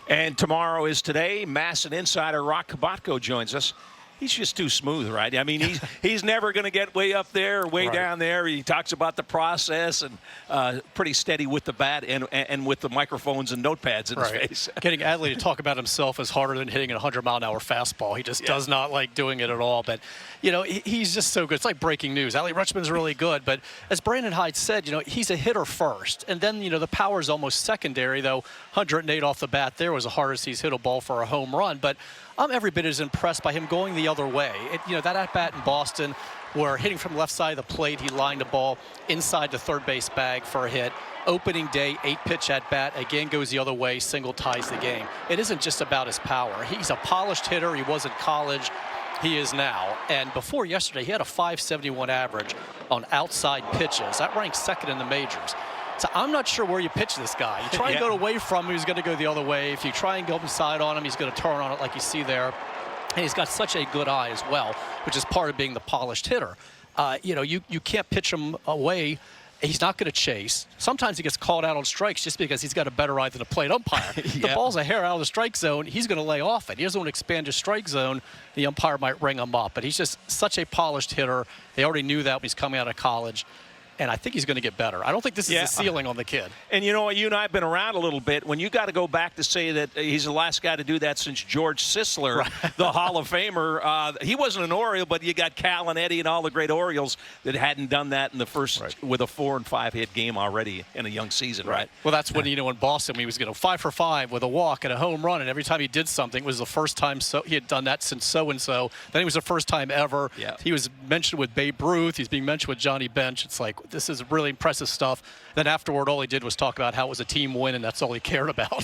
And tomorrow is today. MASN insider Roch Kubatko joins us. He's just too smooth, right? I mean, he's never going to get way up there or way down there. He talks about the process and pretty steady with the bat and with the microphones and notepads in his face. Getting Adley to talk about himself is harder than hitting a 100-mile-an-hour fastball. He just does not like doing it at all. But, you know, he's just so good. It's like breaking news. Adley Rutschman's really good. But as Brandon Hyde said, you know, he's a hitter first. And then, you know, the power is almost secondary, though 108 off the bat there was the hardest he's hit a ball for a home run. But I'm every bit as impressed by him going the other way. You know, that at-bat in Boston where hitting from left side of the plate, he lined the ball inside the third base bag for a hit. Opening day, 8-pitch at-bat, again goes the other way, single ties the game. It isn't just about his power. He's a polished hitter. He was in college. He is now. And before yesterday, he had a .571 average on outside pitches. That ranks second in the majors. So I'm not sure where you pitch this guy. You try and go away from him, he's going to go the other way. If you try and go inside on him, he's going to turn on it like you see there. And he's got such a good eye as well, which is part of being the polished hitter. You know, you can't pitch him away. He's not going to chase. Sometimes he gets called out on strikes just because he's got a better eye than a plate umpire. The ball's a hair out of the strike zone, he's going to lay off it. He doesn't want to expand his strike zone. The umpire might ring him up. But he's just such a polished hitter. They already knew that when he's coming out of college. And I think he's going to get better. I don't think this is the ceiling on the kid. And you know, you and I have been around a little bit. When you got to go back to say that he's the last guy to do that since George Sisler, the Hall of Famer. He wasn't an Oriole, but you got Cal and Eddie and all the great Orioles that hadn't done that in the first with a 4- and 5-hit game already in a young season, right? Well, that's when, you know, in Boston, he was going to 5 for 5 with a walk and a home run. And every time he did something, it was the first time he had done that since so-and-so. Then it was the first time ever. He was mentioned with Babe Ruth. He's being mentioned with Johnny Bench. It's like, this is really impressive stuff. Then afterward, all he did was talk about how it was a team win, and that's all he cared about.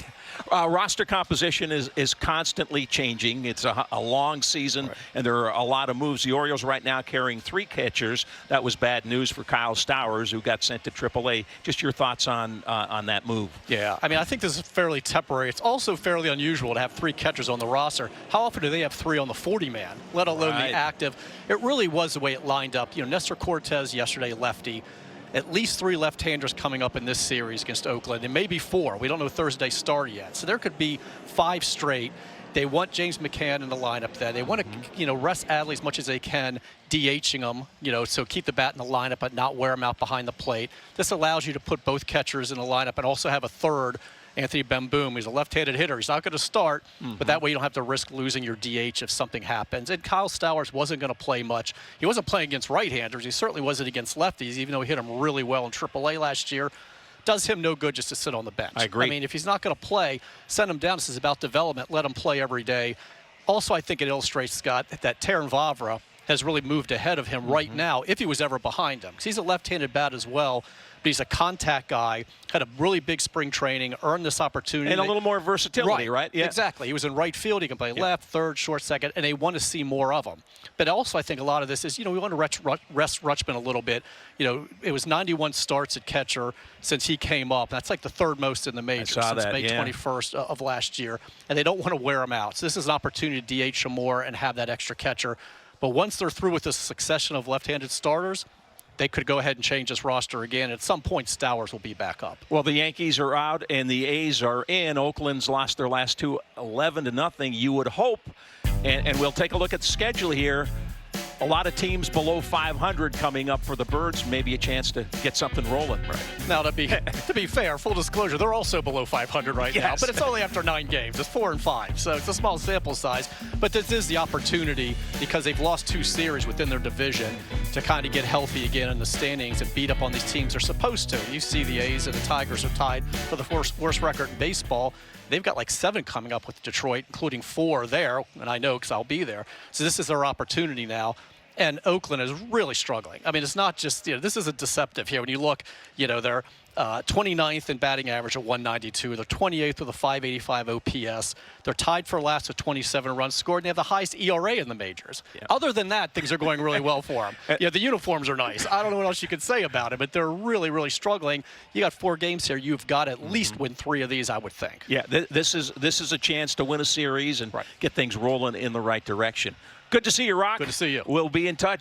Roster composition is constantly changing. It's a long season, and there are a lot of moves. The Orioles right now carrying 3 catchers. That was bad news for Kyle Stowers, who got sent to AAA. Just your thoughts on that move? Yeah, I mean, I think this is fairly temporary. It's also fairly unusual to have 3 catchers on the roster. How often do they have 3 on the 40-man, let alone the active? It really was the way it lined up. You know, Nestor Cortez yesterday, lefty. At least 3 left-handers coming up in this series against Oakland. And maybe 4. We don't know Thursday's start yet. So there could be 5 straight. They want James McCann in the lineup there. They want to, you know, rest Adley as much as they can, DHing him, you know, so keep the bat in the lineup but not wear him out behind the plate. This allows you to put both catchers in the lineup and also have a third, Anthony Bemboom. He's a left-handed hitter. He's not going to start, but that way you don't have to risk losing your DH if something happens. And Kyle Stowers wasn't going to play much. He wasn't playing against right-handers. He certainly wasn't against lefties, even though he hit him really well in AAA last year. Does him no good just to sit on the bench. I agree. I mean, if he's not going to play, send him down. This is about development. Let him play every day. Also, I think it illustrates, Scott, that Terrin Vavra has really moved ahead of him right now, if he was ever behind him. Because he's a left-handed bat as well, but he's a contact guy, had a really big spring training, earned this opportunity. And a little more versatility, right? Yeah. Exactly. He was in right field. He can play left, third, short, second, and they want to see more of him. But also, I think a lot of this is, you know, we want to rest Rutschman a little bit. You know, it was 91 starts at catcher since he came up. That's like the 3rd most in the majors since May 21st of last year. And they don't want to wear him out. So this is an opportunity to DH him more and have that extra catcher. But once they're through with this succession of left-handed starters, they could go ahead and change this roster again. At some point, Stowers will be back up. Well, the Yankees are out and the A's are in. Oakland's lost their last 2, 11-0. You would hope, and we'll take a look at the schedule here. A lot of teams below 500 coming up for the Birds. Maybe a chance to get something rolling. Now, to be fair, full disclosure, they're also below 500 right now. But it's only after 9 games. It's 4 and 5, so it's a small sample size. But this is the opportunity, because they've lost 2 series within their division, to kind of get healthy again in the standings and beat up on these teams they're supposed to. You see the A's and the Tigers are tied for the worst record in baseball. They've got like 7 coming up with Detroit, including 4 there, and I know because I'll be there. So this is their opportunity now. And Oakland is really struggling. I mean, it's not just, you know, this isn't deceptive here. When you look, you know, they're 29th in batting average at 192. They're 28th with a 585 OPS. They're tied for last with 27 runs scored, and they have the highest ERA in the majors. Other than that, things are going really well for them. Yeah, the uniforms are nice. I don't know what else you could say about it, but they're really, really struggling. You got 4 games here. You've got to at least win 3 of these, I would think. Yeah, this is a chance to win a series and get things rolling in the right direction. Good to see you, Roch. Good to see you. We'll be in touch.